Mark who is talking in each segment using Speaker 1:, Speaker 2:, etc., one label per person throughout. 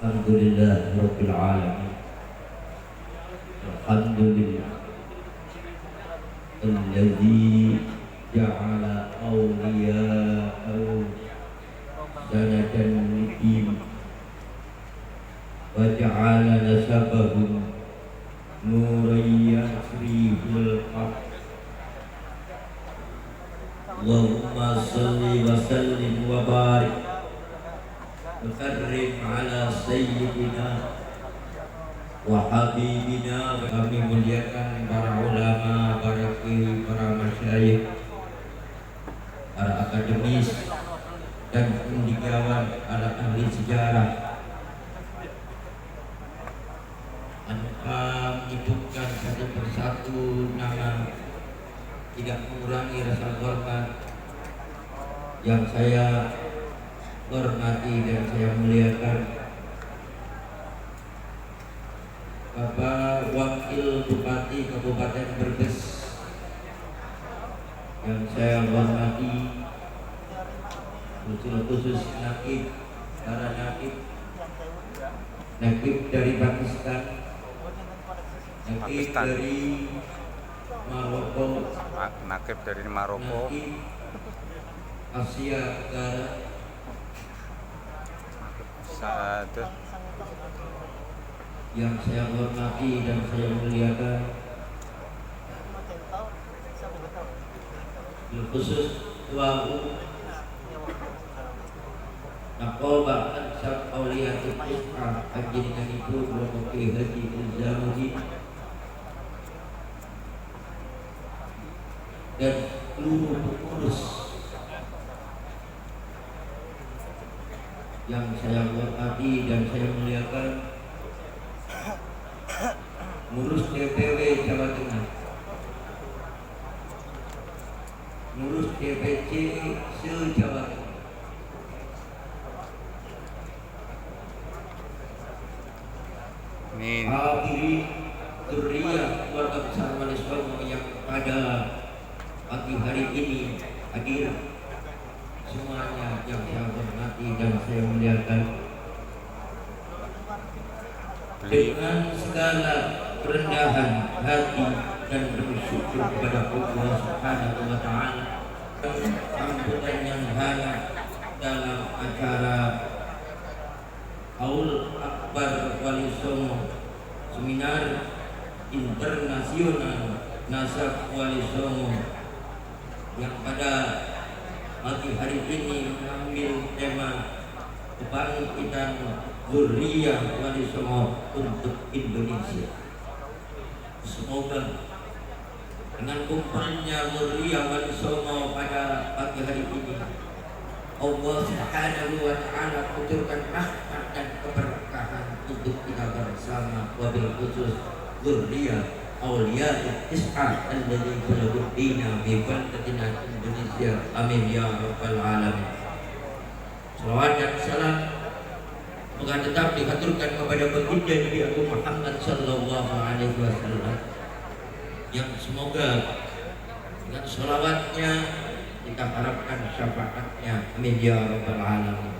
Speaker 1: Alhamdulillah Rabbil Alamin. Alhamdulillah Alladzi ja'ala awliya'ahu sanadan muqim wa ja'ala nasabahum nuran yasri fil ardh. Allahumma salli wa sallim wa barik wa karrim ala sayyidina wa habibina. Kami muliakan para ulama, para kiai, para masyayikh, para akademis dan cendekiawan, para ahli sejarah. Tanpa menyebutkan satu persatu nama, tidak mengurangi rasa hormat yang saya hormati dan saya muliakan Bapak Wakil Bupati Kabupaten Brebes yang saya hormati, khusus nakib, para nakib dari Pakistan, nakib dari Maroko,
Speaker 2: nakib dari Maroko,
Speaker 1: nakib Asia Tenggara,
Speaker 2: saat
Speaker 1: yang saya hormati dan saya muliakan, khusus Ketua Naqabah Ansar Auliyatul Islam Haji dengan Ibu Bapak Haji Zamuddin dan seluruh pengurus yang saya hormati dan saya muliakan, ngurus DPW Jawa Tengah, ngurus DPC se-Jawa Tengah, hadirin dzurriyyah keluarga besar Majelis Ulama yang pada pagi hari ini hadir, semuanya yang saya hormati dan saya muliakan. Dengan segala kerendahan hati dan bersyukur kepada Allah Subhanahu wa Ta'ala, sambutan yang hangat dalam acara Haul Akbar Wali Songo, seminar internasional Nasab Wali Songo, yang pada pagi hari ini mengambil tema kebangkitan dzurriyyah Wali Songo untuk Indonesia. Semoga dengan kumpulnya dzurriyyah Wali Songo pada pagi hari ini, Allah Subhanahu wa Ta'ala kucurkan rahmat dan keberkahan untuk kita bersama, wabil khusus dzurriyyah Auliyatul Islam alladzi balaghu bina bi baldatina Indonesia. Amin ya rabbal alamin. Salawat dan salam semoga tetap dihaturkan kepada baginda Nabi Agung Muhammad sallallahu alaihi wasallam, yang semoga dengan salawatnya kita harapkan syafaatnya. Amin ya rabbal alamin.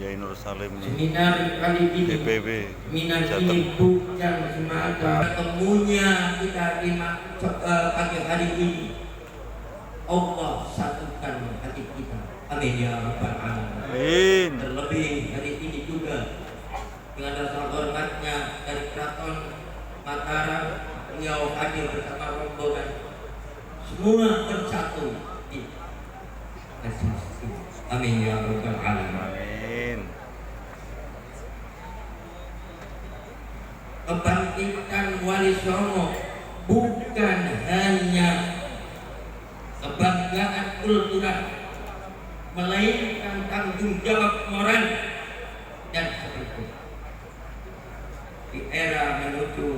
Speaker 2: Yai Nur Salim
Speaker 1: Seminar kali ini,
Speaker 2: DPW
Speaker 1: seminar ini bukan semata ketemunya kita di pagi hari ini. Allah satukan hati kita. Amin ya rabbal alamin. Terlebih hari ini juga dengan rasa hormatnya dari Keraton Mataram, beliau hadir bersama rombongan, semua bersatu di asisi. Amin ya rabbal alamin. Kebangkitan Wali Songo bukan hanya kebanggaan kultural, melainkan tanggung jawab moral dan spiritual. Di era menuju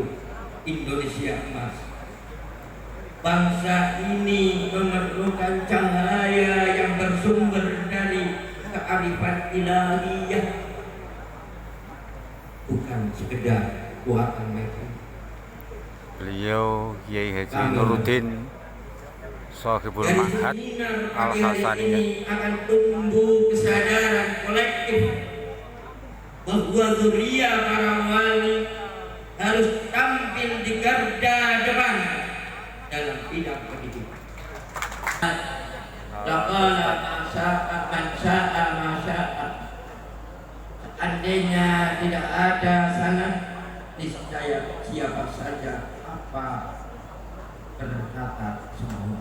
Speaker 1: Indonesia emas, bangsa ini memerlukan cahaya yang bersumber dari kearifan ilahiyah, bukan sekedar kuatan mereka.
Speaker 2: Beliau Yai Haji Nuruddin Shahibul Ma'had Al-Hasaniyah
Speaker 1: akan tumbuh kesadaran kolektif bahwa zuriat para wali harus tampil di garda depan dalam bidang pendidikan. Laqala man sya'a. Seandainya tidak ada sana, niscaya siapa saja apa berkata semua.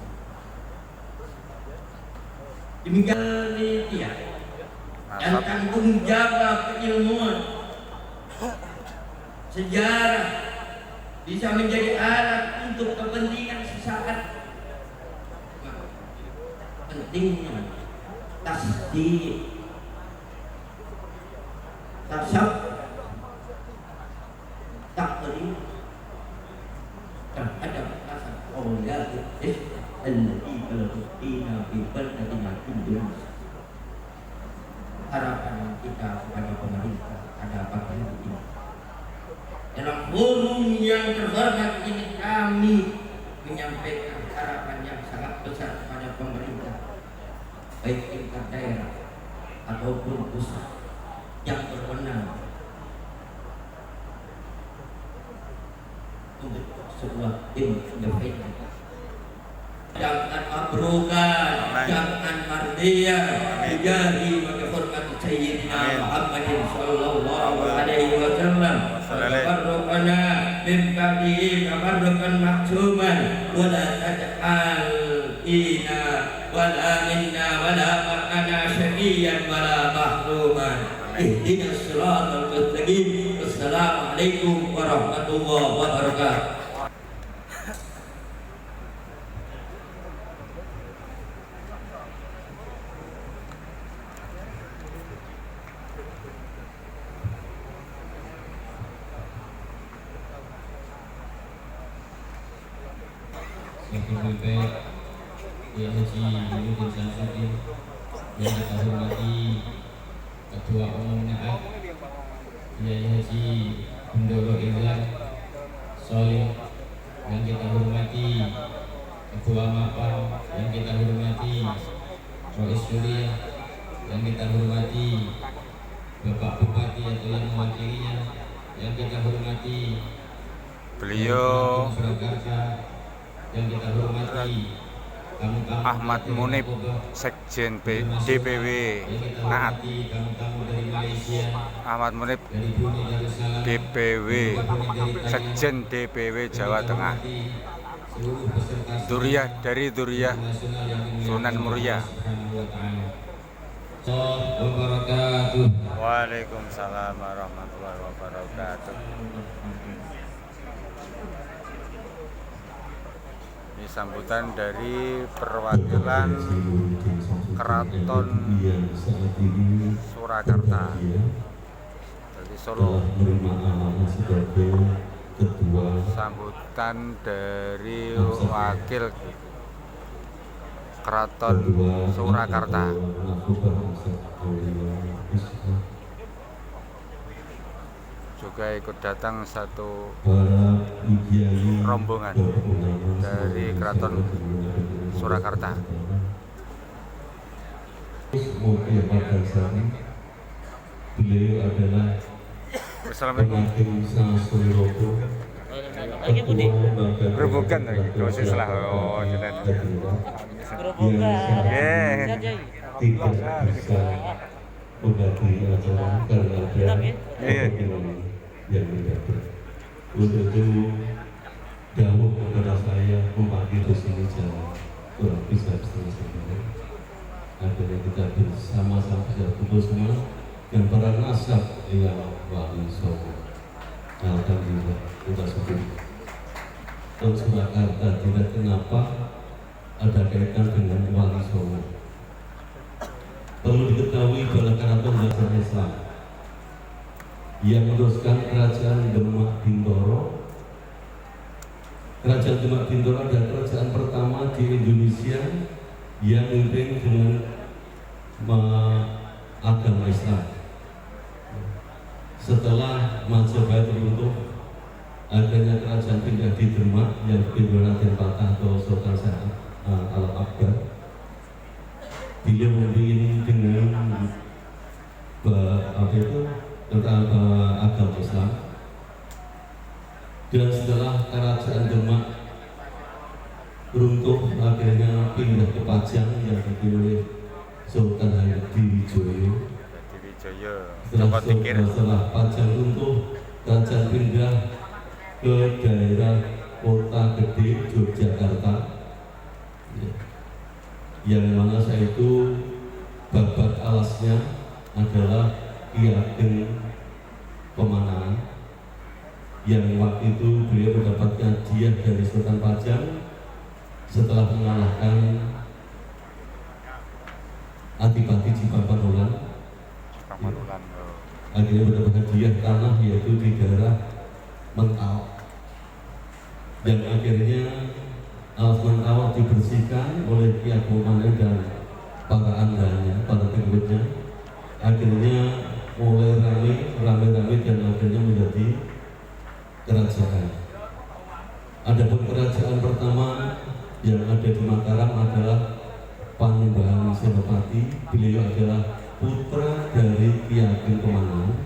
Speaker 1: Demikian dia dan tanggung jawab keilmuan, sejarah bisa menjadi alat untuk kepentingan sesaat. Pentingnya tasdid, tasab, takdir terhadap asal awliya allati balagina fi baldatina Indonesia. Harapan kita kepada pemerintah ada apa ini. Dalam forum yang terhormat ini kami menyampaikan harapan yang sangat besar kepada pemerintah, baik tingkat daerah ataupun pusat yang berwenang untuk sebuah tim independen. Jangan mabrukan, jangan mardiyah, jadi menghormati Sayyidina Muhammadin sallallahu alaihi wasallam. Tabarrukana min ba'dihi tabarrukan maksuman wa la taj'al ina wala minna wala ma'ana syaqiyan wala mahruman. Ihdinas siratal mustaqim. Wassalamualaikum warahmatullahi wabarakatuh.
Speaker 3: Yang baik Kiai Haji Yudin Samsudin, yang kita hormati Ketua Umum NAAD Kiai Haji Bendoro Indra Solih, yang kita hormati Ketua MAPA, yang kita hormati Rois Surya, yang kita hormati Bapak Bupati atau yang mewakilinya, yang kita hormati
Speaker 2: Beliau
Speaker 3: Surakarta, yang kita hormati tamu-tamu
Speaker 2: Ahmad Munib, Sekjen DPW NAAD.
Speaker 3: dari Malaysia,
Speaker 2: Ahmad Munib,
Speaker 3: dari Brunei Darussalam,
Speaker 2: DPW, Sekjen DPW Jawa Tengah.
Speaker 3: seluruh peserta
Speaker 2: Duriah dari Duriah
Speaker 3: nasional yang dimuliakan
Speaker 2: Sunan Muria.
Speaker 3: Allah Subhanahu wa Ta'ala. Assalamualaikum wabarakatuh.
Speaker 2: Waalaikumsalam warahmatullahi wabarakatuh. Ini sambutan dari perwakilan Keraton Surakarta dari Solo. Sambutan dari wakil Keraton Surakarta. Juga ikut datang satu rombongan dari Keraton Surakarta.
Speaker 4: Beliau adalah
Speaker 2: Assalamualaikum. Gerobokan lagi, dosis lah. Oh, jelas.
Speaker 4: Tidak bisa menghadiri acara karena ada yang mendadak. Untuk itu, jauh kepada saya memanggil ke sini jalan kurang bisa setengah. Akhirnya kita bersama-sama bisa kumpul semua dan para nasab yang wali songo. Alhamdulillah kita syukur. Untuk Surakarta tidak kenapa ada kaitan dengan wali songo. Perlu diketahui bahwa Keraton Dasar Islam yang meneruskan Kerajaan Demak Bintoro. Kerajaan Demak Bintoro adalah kerajaan pertama di Indonesia yang memimpin dengan agama Islam. Setelah Majapahit runtuh, adanya kerajaan pindah di Demak yang dipimpin Raden Patah atau Sultan Syah Al Akbar. Beliau memimpin dengan tentang agama Islam. Dan setelah kerajaan Demak runtuh, akhirnya pindah ke Pajang yang dipilih Sultan Hadiwijaya. Setelah Pajang runtuh, kerajaan pindah ke daerah Kota Gede Yogyakarta, yang mana saya itu babat alasnya adalah Ki Ageng Pemanangan, yang waktu itu beliau mendapatkan hadiah dari Sultan Pajang setelah mengalahkan Adipati Cipapanulan. Akhirnya mendapat hadiah tanah yaitu di daerah Mentawai, dan akhirnya alas Mentawai dibersihkan oleh Ki Ageng Pemanangan dan para andanya, para pengikutnya. Akhirnya mulai rame dan akhirnya menjadi kerajaan. Adapun kerajaan pertama yang ada di Mataram adalah Panembahan Senopati. Beliau adalah putra dari Ki Ageng Pemanangan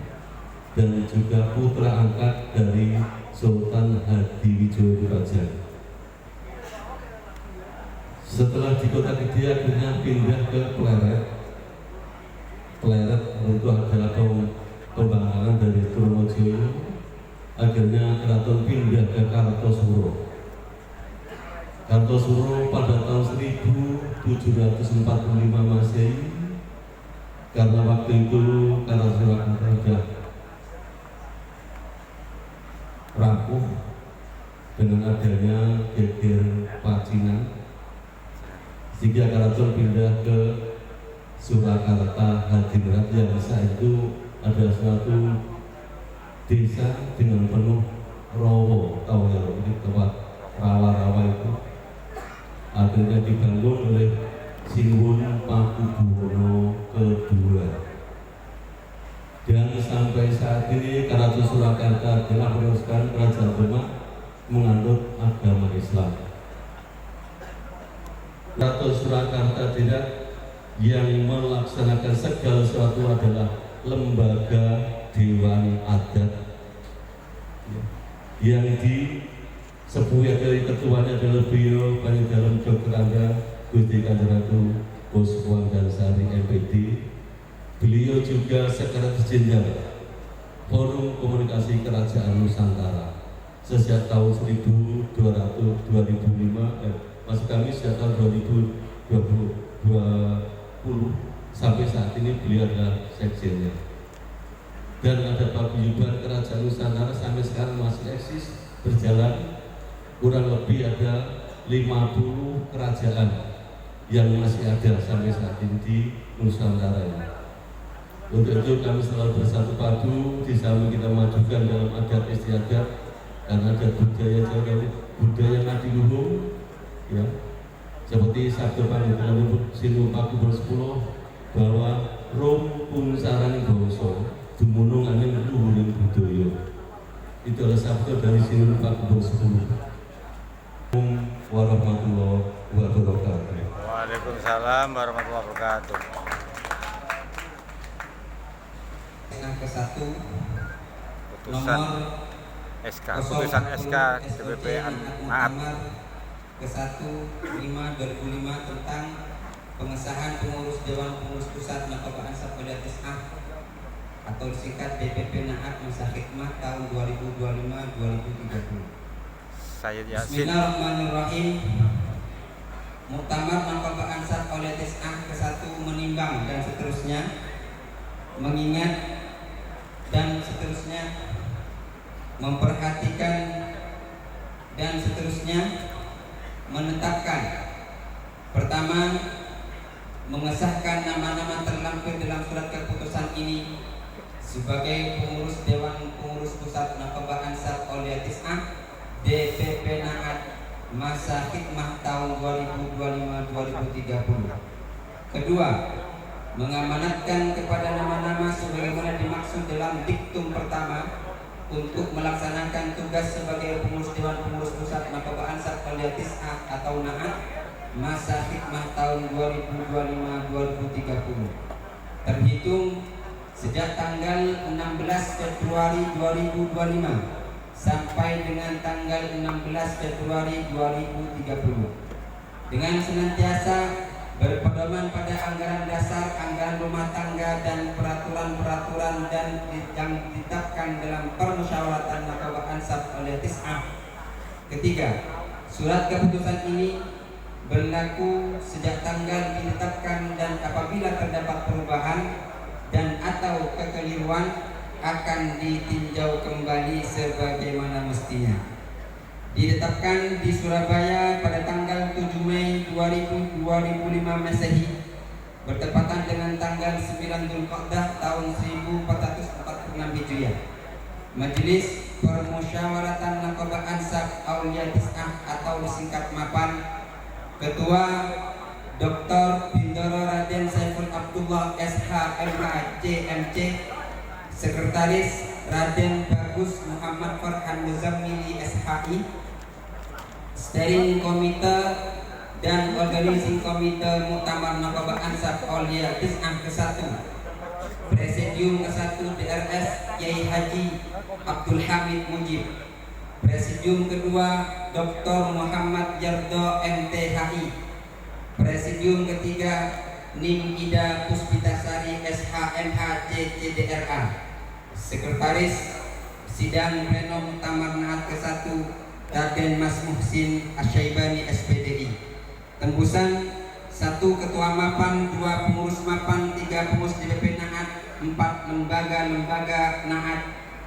Speaker 4: dan juga putra angkat dari Sultan Hadiwijaya di Pajang. Setelah di Kota Gede akhirnya pindah ke Pleret. Pleret itu adalah pembangkangan dari Trunojoyo. Akhirnya keraton pindah ke Kartosuro. Kartosuro pada tahun 1745 Masehi, karena waktu itu Kartosuro sudah rapuh dengan adanya geger Pacinan, sehingga keraton pindah ke Surakarta Hadiningrat, yang saat itu ada suatu desa dengan penuh rowo, tahu ya, ini tempat rawa-rawa itu. Akhirnya dibangun oleh Sinuwun Pakubuwono II. Dan sampai saat ini Keraton Surakarta telah meneruskan kerajaan Demak menganut agama Islam. Keraton Surakarta tidak yang melaksanakan segala sesuatu adalah lembaga Dewan Adat, yang disepuhi dari ketuanya adalah beliau Panjenengan Dr. Angga Gusti Kanjeng Ratu Boswang dan Sari MPD. Beliau juga Sekretaris Jenderal Forum Komunikasi Kerajaan Nusantara sejak tahun 2005, maksud kami sejak tahun 2020 sampai saat ini beliau adalah sekjennya. Dan ada paguyuban Kerajaan Nusantara sampai sekarang masih eksis berjalan. Kurang lebih ada 50 kerajaan yang masih ada sampai saat ini di Nusantara ini. Untuk itu kami selalu bersatu padu di samping kita majukan dalam adat istiadat, karena adat budaya budaya ngadiluhung, ya, seperti sabda Panjenengan Sinuwun Pakubuwono bahwa rumpun sarang bangsa dumunung aning luhuring budaya. Itu adalah sabda dari Sinuwun Pakubuwono. Warahmatullahi wabarakatuh.
Speaker 2: Waalaikumsalam warahmatullahi wabarakatuh.
Speaker 1: Yang ke-1
Speaker 2: Putusan SK, putusan SK DPP Maat
Speaker 1: ke-1 5/2005 tentang pengesahan pengurus Dewan Pengurus Pusat Nakaba Ansar Poliatis atau disingkat DPP Naat Masa Hikmah tahun 2025-2030.
Speaker 2: Sayyid Yasin.
Speaker 1: Bismillahirrahmanirrahim. Muktamar Nakaba Ansar Poliatis ke-1 menimbang dan seterusnya, mengingat dan seterusnya, memperhatikan dan seterusnya, menetapkan. Pertama, mengesahkan nama-nama terlampir dalam surat keputusan ini sebagai pengurus Dewan Pengurus Pusat Nakaba Ansar Poliatis DPP Naat Masa Hikmah tahun 2025-2030. Kedua, mengamanatkan kepada nama-nama sebagaimana dimaksud dalam diktum pertama untuk melaksanakan tugas sebagai pengurus Dewan Pengurus Pusat Nakaba Ansar Poliatis atau Naat Masa Hikmah tahun 2025-2030 terhitung
Speaker 5: sejak tanggal 16 Februari 2025 sampai dengan tanggal 16 Februari 2030 dengan senantiasa berpedoman pada anggaran dasar, anggaran rumah tangga dan peraturan-peraturan dan yang ditetapkan dalam permusyawaratan Naqabah Ansab oleh Tis'ah. Ketiga, surat keputusan ini berlaku sejak tanggal ditetapkan dan apabila terdapat perubahan dan atau kekeliruan akan ditinjau kembali sebagaimana mestinya. Ditetapkan di Surabaya pada tanggal 7 Mei 2005 Masehi bertepatan dengan tanggal 9 Dzulqa'dah tahun 1446 Hijriah. Majelis Permusyawaratan Naqabah Ansab Aulia Tis'ah atau disingkat MAPAN, Ketua Dr. Bindoro Raden Saiful Abdullah SH MH CMC, Sekretaris Raden Bagus Muhammad Farhan Muzammili SHI, Steering Komite dan Organizing Komite Muktamar Naqabah Ansab Aulia Tis'ah ke-1, Presidium ke-1 DRS Kiai Haji Abdul Hamid Mujib, Presidium kedua Dr. Muhammad Yardo MTHI, Presidium ketiga Ning Ida Puspitasari SHMH CCDRA, Sekretaris Sidang Pleno Muktamar Naat ke-1 Raden Mas Muhsin Asyaibani SPDI. Tembusan 1 Ketua MAPAN, 2 Pengurus MAPAN, 3 Pengurus DPP Naat, 4 Lembaga-Lembaga Naat,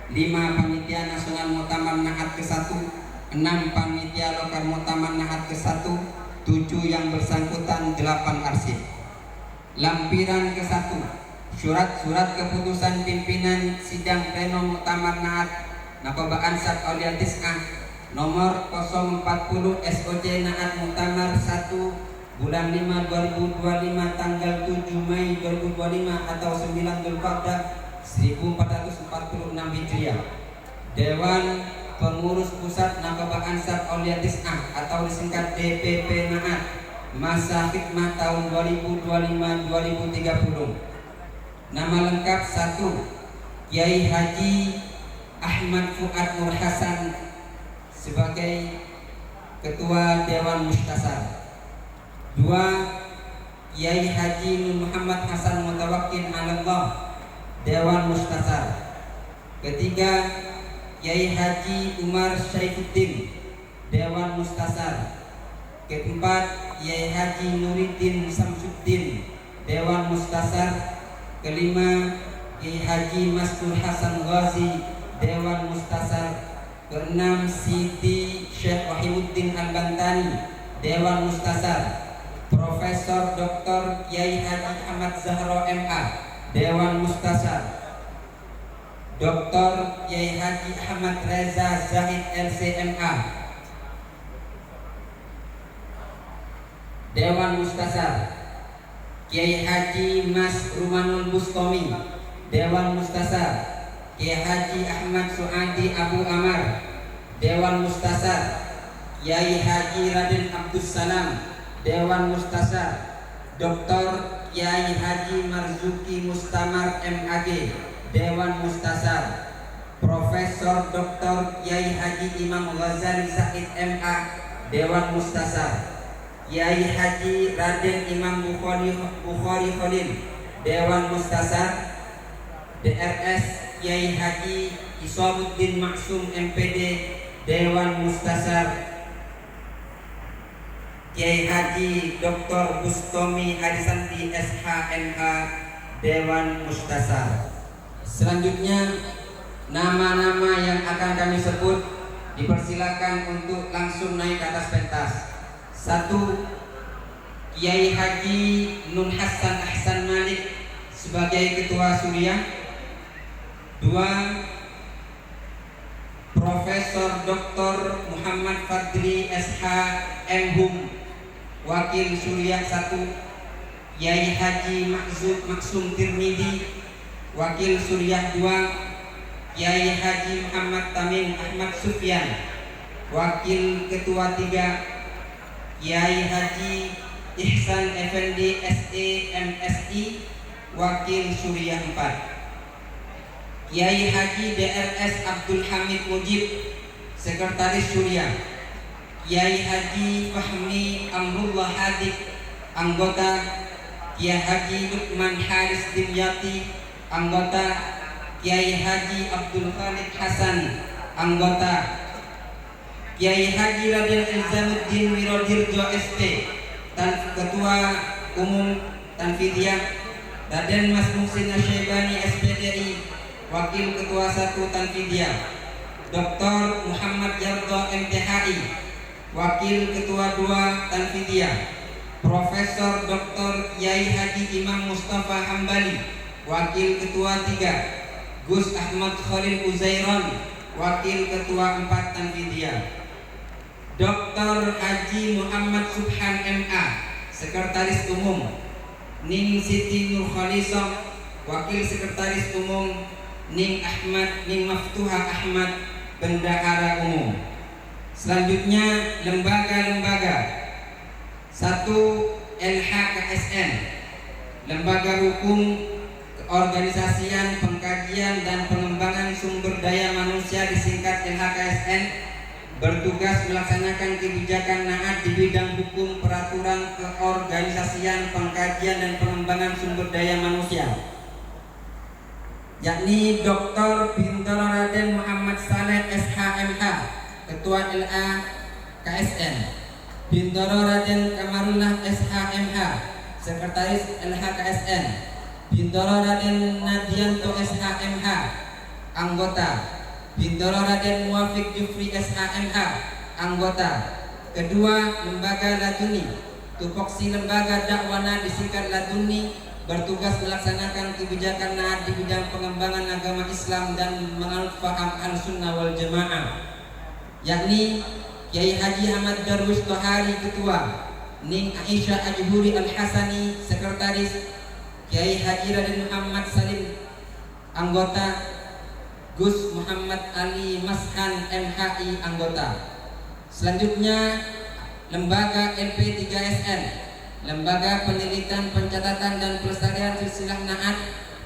Speaker 5: 5 Panitia Nasional Muktamar Naat ke-1, 6 Panitia Lokal Muktamar Naat ke-1, 7 yang bersangkutan, 8 arsip. Lampiran ke-1, surat-surat keputusan pimpinan sidang pleno Muktamar Naat Naqabah Ansab Aulia Tis'ah nomor 040 SOC Naat Muktamar 1 bulan 5 2025 tanggal 7 Mei 2025 atau 9 Dzulqa'dah 1446 Hijriah. Dewan Pengurus Pusat Naqabah Ansab Aulia Tis'ah atau disingkat DPP Naat masa khidmat tahun 2025-2030. Nama lengkap 1 Kiai Haji Ahmad Fuad Nur Hasan sebagai Ketua Dewan Mustasar. 2 Kiai Haji Nur Muhammad Hasan Mutawakkil Alallah Dewan Mustasar. 3 Kiai Haji Umar Syaifuddin Dewan Mustasar. 4 Kiai Haji Nuruddin Samsuddin Dewan Mustasar. 5 Kiai Haji Mastur Hasan Ghazi Dewan Mustasar. 6 Siti Syekh Wahiduddin Al-Bantani Dewan Mustasar. Profesor Dr. Kiai Haji Ahmad Zahro MA Dewan Mustasar. Dr. Kiai Haji Ahmad Reza Zahid LCMA Dewan Mustasar. Kiai Haji Mas Rumanul Bustomi Dewan Mustasar. Kiai Haji Ahmad Suadi Abu Amar Dewan Mustasar. Kiai Haji Raden Abdus Salam Dewan Mustasar. Dr. Kiai Haji Marzuki Mustamar MAG Dewan Mustasar. Profesor Dr. Kiai Haji Imam Ghazali Said MA Dewan Mustasar. Kiai Haji Raden Imam Bukhari Khalil Dewan Mustasar. DRS Kiai Haji Isamuddin Maksum MPD Dewan Mustasar. Kiai Haji Dr. Bustomi Hadisanti SHMH Dewan Mustasar. Selanjutnya nama-nama yang akan kami sebut dipersilakan untuk langsung naik ke atas pentas. 1 Kiai Haji Nun Hasan Ahsan Malik sebagai Ketua Suriah. 2 Profesor Dr. Muhammad Fadli SH MHum Wakil Suriah 1. Kiai Haji Maksum Tirmidzi Wakil Suriah 2. Kiai Haji Muhammad Tamim Ahmad Sufyan Wakil Ketua 3. Kiai Haji Ihsan Effendi SE MSI Wakil Suriah 4. Kiai Haji DRS Abdul Hamid Mujib, Sekretaris Syuriah. Kiai Haji Fahmi Amrullah Hadik, anggota. Kiai Haji Lukman Haris Dimyati, anggota. Kiai Haji Abdul Khalid Hasan, anggota. Kiai Haji Raden Izamuddin Wirodirjo SP, Ketua Umum Tanfidiyah. Raden Mas Muhsin Asyaibani SPDI, Wakil Ketua 1 Tanfidiyah. Dr. Muhammad Yardo MTHI, Wakil Ketua 2 Tanfidiyah. Profesor Dr. Kiai Haji Imam Mustafa Hambali, Wakil Ketua 3. Gus Ahmad Khalil Uzairon, Wakil Ketua 4 Tanfidiyah. Dr. Haji Muhammad Subhan MA, Sekretaris Umum. Ning Siti Nur Khalisah, Wakil Sekretaris Umum. Ning Maftuha Ahmad, Bendahara Umum. Selanjutnya lembaga-lembaga. 1. LHKSN, Lembaga Hukum Keorganisasian Pengkajian dan Pengembangan Sumber Daya Manusia disingkat LHKSN, bertugas melaksanakan kebijakan NAAT di bidang hukum, peraturan, keorganisasian, pengkajian dan pengembangan sumber daya manusia, yakni Dr. Bintoro Raden Muhammad Saleh SHMH, Ketua LA KSN. Bintoro Raden Kamarullah SHMH, Sekretaris LHKSN. Bintoro Raden Nadianto SHMH, anggota. Bintoro Raden Muafiq Jufri SHMH, anggota. Kedua, lembaga laduni. Tupoksi lembaga dakwana disingkat laduni, bertugas melaksanakan kebijakan NAAT di bidang pengembangan agama Islam dan menganut paham Ahlussunnah wal Jamaah, yakni Kiai Haji Ahmad Darwis Tohari, Ketua. Ning Aisyah Ajhuri Al-Hasani, Sekretaris. Kiai Haji Raden Muhammad Salim, anggota. Gus Muhammad Ali Mashan MHI, anggota. Selanjutnya lembaga LP3SN, Lembaga Penelitian Pencatatan dan Pelestarian Silsilah NAAT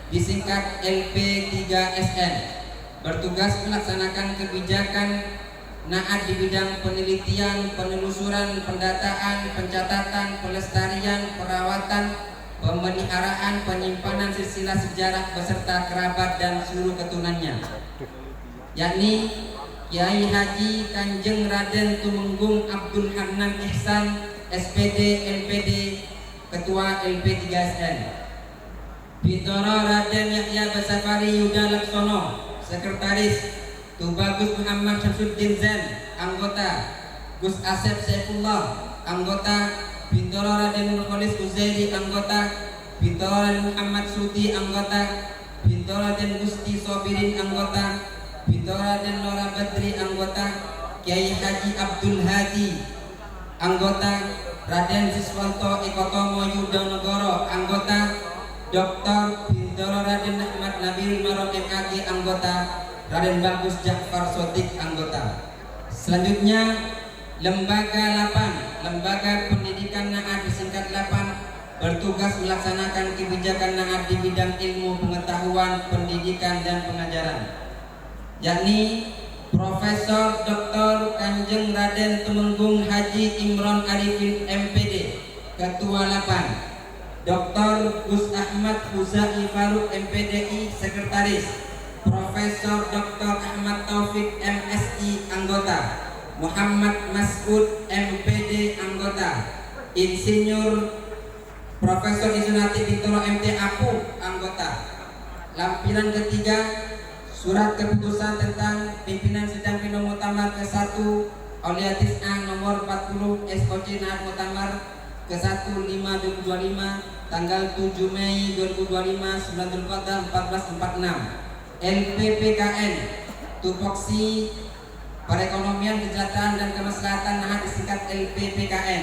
Speaker 5: disingkat LP3SN, bertugas melaksanakan kebijakan NAAT di bidang penelitian, penelusuran, pendataan, pencatatan, pelestarian, perawatan, pemeliharaan, penyimpanan silsilah sejarah beserta kerabat dan seluruh keturunannya, yakni Kiai Haji Kanjeng Raden Tumenggung Abdul Hanan Ihsan SPD LPD, Ketua LP3SN. Bintoro Raden Yahya Basafari Yuda Laksono, Sekretaris. Tubagus Muhammad Syamsuddin Zen, anggota. Gus Asep Saifullah, anggota. Bintoro Raden Nurholis Uzairi, anggota. Bintoro Raden Muhammad Sudi, anggota. Bintoro Raden Gusti Sobirin, anggota. Bintoro Raden Nora Badri, anggota. Kiai Haji Abdul Hadi, anggota. Raden Siswanto Ekotomo Yudonegoro, anggota. Dr. Bintoro Raden Ahmad Nabil Marom MAG, anggota. Raden Bagus Ja'far Sodik, anggota. Selanjutnya lembaga 8, Lembaga Pendidikan NAAT disingkat 8, bertugas melaksanakan kebijakan NAAT di bidang ilmu pengetahuan, pendidikan dan pengajaran, yakni Profesor Dr. Kanjeng Raden Tumenggung Haji Imron Arifin MPD, Ketua 8. Dr. Gus Ahmad Huzai Faruk MPDI, Sekretaris. Profesor Dr. Ahmad Taufik MSI, anggota. Muhammad Mas'ud MPD, anggota. Insinyur Profesor Izunati Bintoro MT APU, anggota. Lampiran ketiga, surat keputusan tentang pimpinan sidang Pino Muktamar ke-1 Auliatis A nomor 40 SOC NAAT Muktamar ke-1 5 2025 tanggal 7 Mei 2025 9 Dzulqa'dah 1446. LPPKN, Tupoksi Perekonomian, Kesejahteraan dan Kemaslahatan NAAT disingkat LPPKN,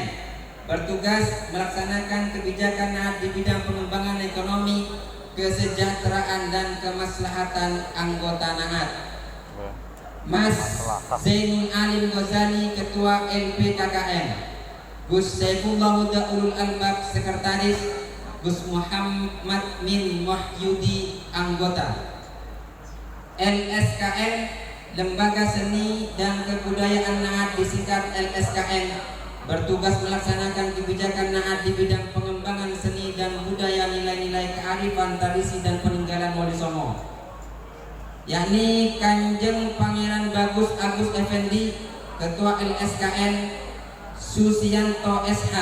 Speaker 5: bertugas melaksanakan kebijakan NAAT di bidang pengembangan ekonomi, kesejahteraan dan kemaslahatan anggota NAAT. Mas Zainul Alim Ghazali, Ketua LPKKN. Gus Saifullah Huda Ulul Albab, Sekretaris. Gus Muhammad Min Wahyudi, anggota. LSKN, Lembaga Seni dan Kebudayaan Naat disingkat LSKN, bertugas melaksanakan kebijakan Naat di bidang pengembangan seni dan budaya, nilai-nilai kearifan, tradisi dan peninggalan Wali Songo, yakni Kanjeng Pangeran Bagus Agus Effendi, Ketua LSKN, Susianto SH,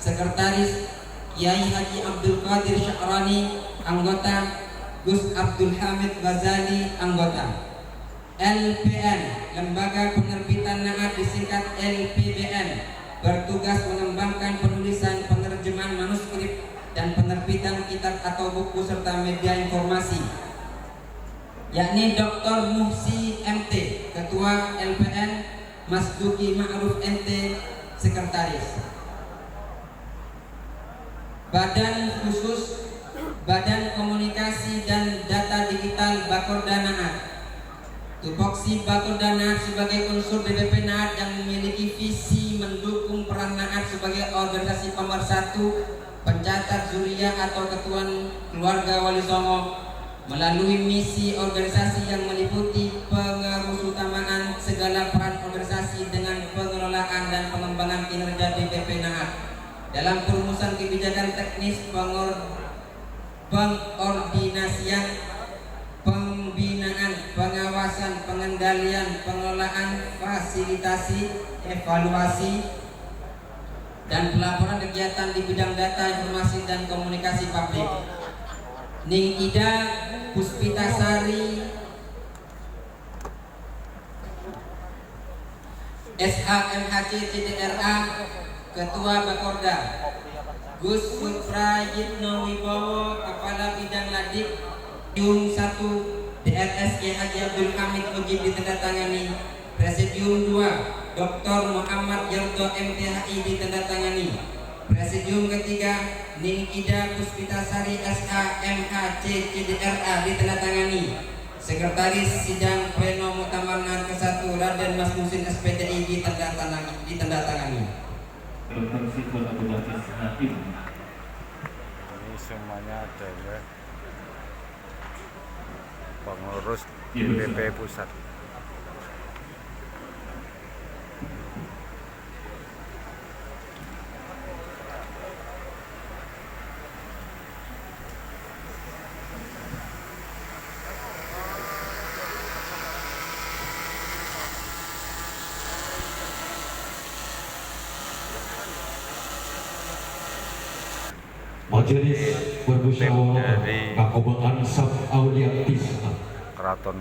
Speaker 5: Sekretaris, Kiai Haji Abdul Qadir Sya'rani, anggota, Gus Abdul Hamid Ghazali, anggota. LPN, Lembaga Penerbitan Naat disingkat LPBN, bertugas mengembangkan penulisan, penerjemahan manuskrip dan penerbitan kitab atau buku serta media informasi, yakni Dr. Muhsi MT, Ketua LPN, Mas Duki Ma'ruf MT, Sekretaris. Badan khusus Badan Komunikasi dan Data Digital Bakorda Naat, tupoksi Bakorda Naat sebagai unsur DPP Naat yang memiliki visi mendukung peran Naat sebagai organisasi pemersatu, pencatat zuriyah atau ketuan keluarga Wali Songo, melalui misi organisasi yang meliputi pengurusutamaan segala peran organisasi dengan pengelolaan dan pengembangan kinerja DPP Naat dalam perumusan kebijakan teknis, pengordinasian, pembinaan, pengawasan, pengendalian, pengelolaan, fasilitasi, evaluasi, dan pelaporan kegiatan di bidang data, informasi, dan komunikasi publik. Ning Ida Puspitasari SHMHC CDRA, Ketua Bakorda. Gus Suprayitno Wibowo, Kepala Bidang Ladik. Presidium 1 DRS Kiai Haji Abdul Hamid Mujib ditandatangani. Presidium 2 Dr. Muhammad Yarto MTHI ditandatangani. Presidium ketiga Ning Ida Puspitasari SHMHC CDRA ditandatangani. Sekretaris Sidang Pleno Muktamar Naat ke-1 Raden Mas Musin SPDI ditandatangani.
Speaker 3: Dr. Sidwal Abdul Hafiz Hakim.
Speaker 2: Ini semuanya adalah pengurus
Speaker 3: Iya,
Speaker 2: DPP pusat.
Speaker 6: Majelis Permusyawarah
Speaker 2: dari
Speaker 6: Nakoba Ansab Aulia Tis'a
Speaker 2: Keraton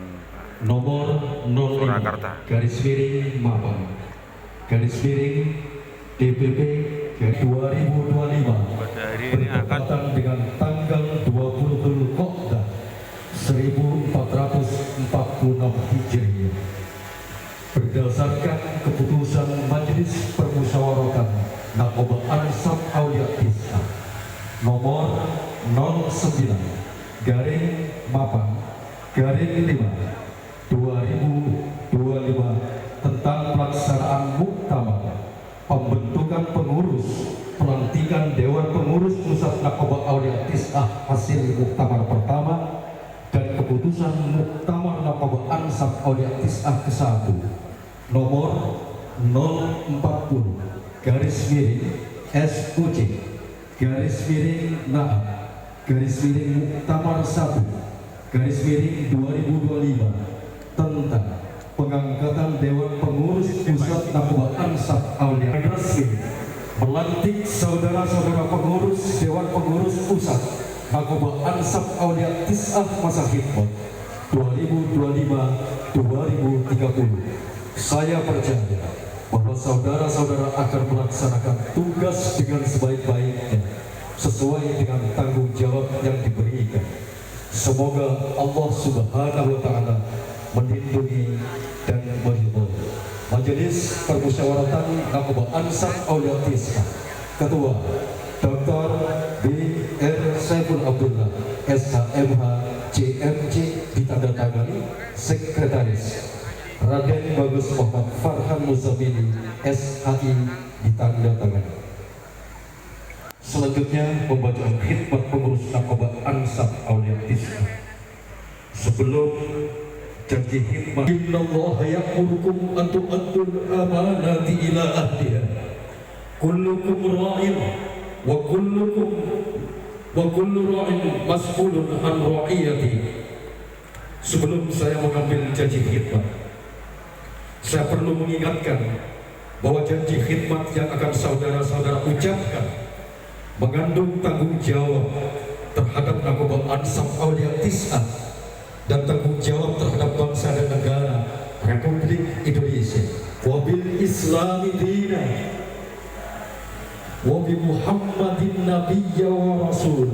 Speaker 6: nomor 05
Speaker 2: Surakarta.
Speaker 6: garis miring Mampang garis miring DPP 2025
Speaker 2: Pada hari ini akan
Speaker 6: bertepatan dengan tanggal 20 Dzulqa'dah 1446 Hijriah berdasarkan keputusan Majelis Permusyawaratan Nakoba Ansab Aulia Tis'a nomor 09 garing Mampang garing 5 2025 tentang pelaksanaan muktamar pembentukan pengurus pelantikan Dewan Pengurus Pusat Nakoba Aulia Tis'ah hasil muktamar pertama dan keputusan muktamar Nakoba Ansab Aulia Tis'ah ke-1 nomor 040 garis miring SUC garis miring Naat garis miring muktamar 1 garis miring 2025 tentang pengangkatan Dewan Pengurus Pusat Nakoba Ansab Aulia resmi melantik saudara-saudara pengurus Dewan Pengurus Pusat Nakoba Ansab Aulia Tis'ah masa khidmat 2025-2030. Saya percaya bahwa saudara-saudara akan melaksanakan tugas dengan sebaik-baiknya sesuai dengan tanggung jawab yang diberikan. Semoga Allah Subhanahu wa Ta'ala melindungi dan meridhoi. Majelis Permusyawaratan Nakoba Ansab Aulia Tis'ah Ketua Dr. B.R. Saiful Abdullah SHMH CMC ditandatangani. Sekretaris Raden Bagus Muhammad Farhan Muzamili SHI ditandatangani. Selanjutnya pembacaan khidmat pengurus Nakoba Ansab Aulia Tis'ah. Sebelum janji hikmah. Innallaha ya'murukum an tu'addul amanati ila ahliha. Kullukum ra'in wa kullu ra'in mas'ulun an ra'iyati. Sebelum saya mengambil janji khidmat, saya perlu mengingatkan bahwa janji khidmat yang akan saudara-saudara ucapkan mengandung tanggung jawab terhadap Nakoba Ansar Aulia Tis'ah dan tanggung jawab terhadap bangsa dan negara Republik Indonesia. Wabil Islami dina wabi Muhammadin Nabiyya wa Rasul.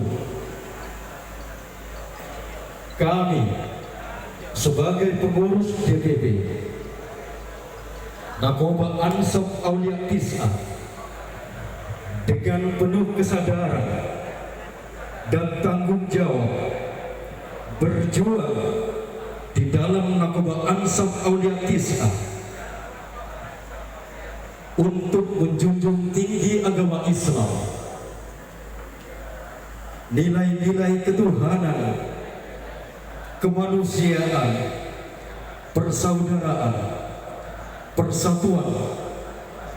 Speaker 6: Kami sebagai pengurus DPP Nakoba Ansar Aulia Tis'ah dengan penuh kesadaran dan tanggung jawab berjuang di dalam Nakoba Ansar Aulia Tis'ah untuk menjunjung tinggi agama Islam, nilai-nilai ketuhanan, kemanusiaan, persaudaraan, persatuan,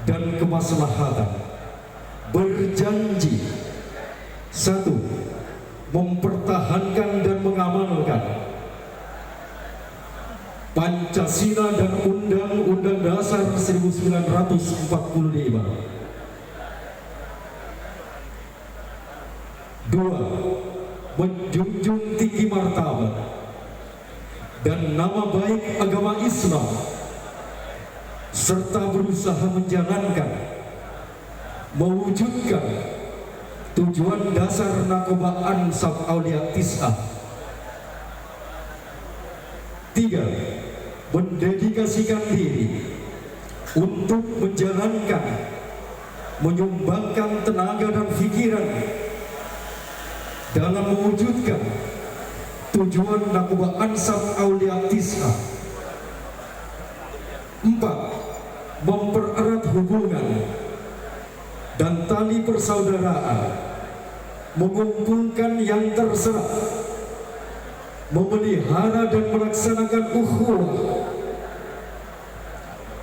Speaker 6: dan kemaslahatan. Berjanji, satu, mempertahankan dan mengamalkan Pancasila dan Undang-Undang Dasar 1945. Dua, menjunjung tinggi martabat dan nama baik agama Islam serta berusaha menjalankan, mewujudkan tujuan dasar Nakoba Ansar Aulia Tis'ah. Tiga, mendedikasikan diri untuk menjalankan, menyumbangkan tenaga dan pikiran dalam mewujudkan tujuan Nakoba Ansar Aulia Tis'ah. Empat, mempererat hubungan dan tali persaudaraan, mengumpulkan yang terserah, memelihara dan melaksanakan ukhuwah,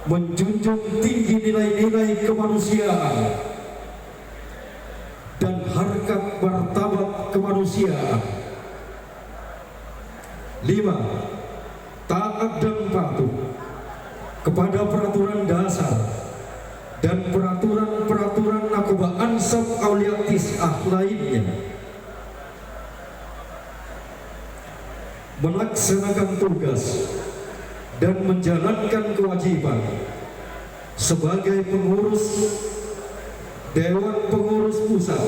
Speaker 6: menjunjung tinggi nilai-nilai kemanusiaan dan harkat martabat kemanusiaan. Lima, taat dan patuh kepada peraturan dasar dan peraturan-peraturan Nakoba Ansar Aulia Tis'ah lainnya, melaksanakan tugas dan menjalankan kewajiban sebagai pengurus Dewan Pengurus Pusat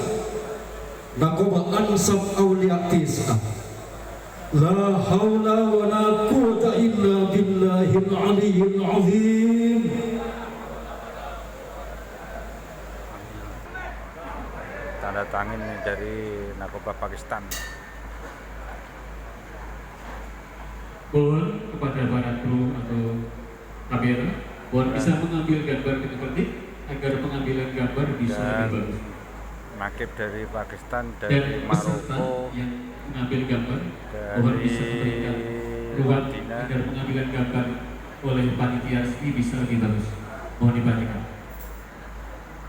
Speaker 6: Nakoba Ansar Aulia Tis'ah. La haula wa la quwata illa billahil aliyyil azim.
Speaker 2: Tanda tangan dari Nakoba Pakistan.
Speaker 7: Mohon kepada para kru atau kamera, mohon bisa mengambil gambar ketik agar pengambilan gambar bisa lebih bagus.
Speaker 2: Nakib dari Pakistan,
Speaker 7: Dan
Speaker 2: dari
Speaker 7: peserta
Speaker 2: Maroko,
Speaker 7: yang mengambil gambar, mohon bisa memberikan ruang agar pengambilan gambar oleh panitia resmi bisa lebih bagus. Mohon diperhatikan.